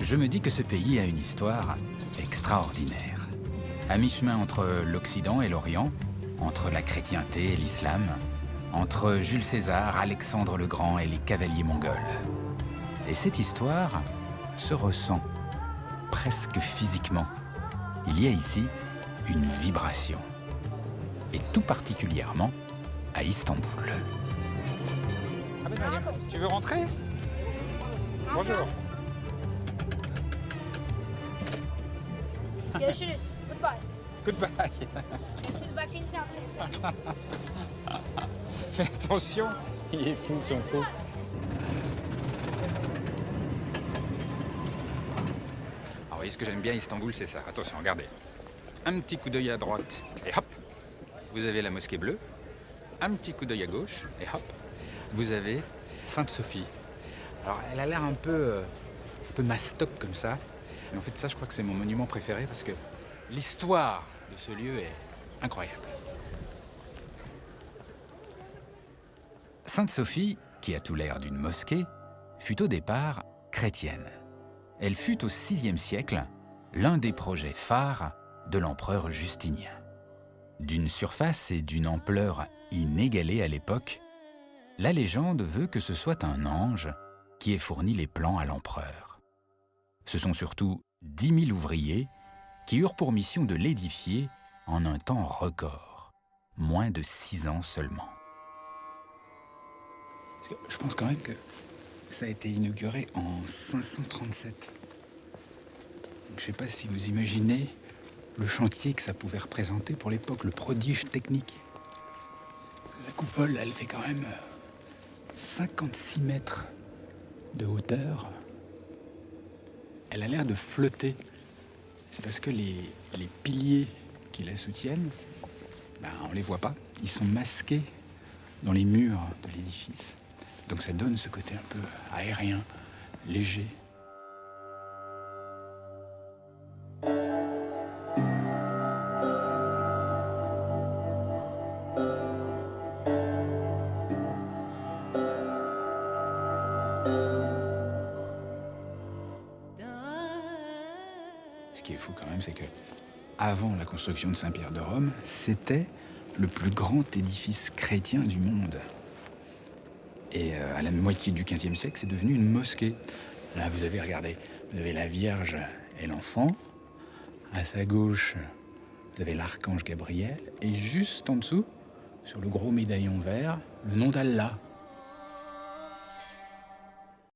je me dis que ce pays a une histoire extraordinaire. À mi-chemin entre l'Occident et l'Orient, entre la chrétienté et l'islam, entre Jules César, Alexandre le Grand et les cavaliers mongols. Et cette histoire se ressent, presque physiquement. Il y a ici une vibration. Et tout particulièrement à Istanbul. Ah ben, tu veux rentrer? Bonjour. Görüşürüz. Goodbye. Goodbye. Görüşürüz. Bak seni selamlıyorum. Fais attention, il est fou, ils sont fous. Alors, vous voyez, ce que j'aime bien à Istanbul, c'est ça. Attention, regardez. Un petit coup d'œil à droite, et hop, vous avez la mosquée bleue. Un petit coup d'œil à gauche, et hop, vous avez Sainte-Sophie. Alors, elle a l'air un peu mastoc comme ça. Mais en fait, ça, je crois que c'est mon monument préféré parce que l'histoire de ce lieu est incroyable. Sainte-Sophie, qui a tout l'air d'une mosquée, fut au départ chrétienne. Elle fut au VIe siècle l'un des projets phares de l'empereur Justinien. D'une surface et d'une ampleur inégalée à l'époque, la légende veut que ce soit un ange qui ait fourni les plans à l'empereur. Ce sont surtout 10 000 ouvriers qui eurent pour mission de l'édifier en un temps record, moins de 6 ans seulement. Je pense quand même que ça a été inauguré en 537. Donc, je ne sais pas si vous imaginez le chantier que ça pouvait représenter pour l'époque, le prodige technique. La coupole, elle fait quand même 56 mètres de hauteur. Elle a l'air de flotter. C'est parce que les piliers qui la soutiennent, on ne les voit pas. Ils sont masqués dans les murs de l'édifice. Donc ça donne ce côté un peu aérien, léger. Ce qui est fou quand même, c'est que avant la construction de Saint-Pierre de Rome, c'était le plus grand édifice chrétien du monde. Et à la moitié du XVe siècle, c'est devenu une mosquée. Là, vous avez, regardez, vous avez la Vierge et l'enfant. À sa gauche, vous avez l'archange Gabriel. Et juste en dessous, sur le gros médaillon vert, le nom d'Allah.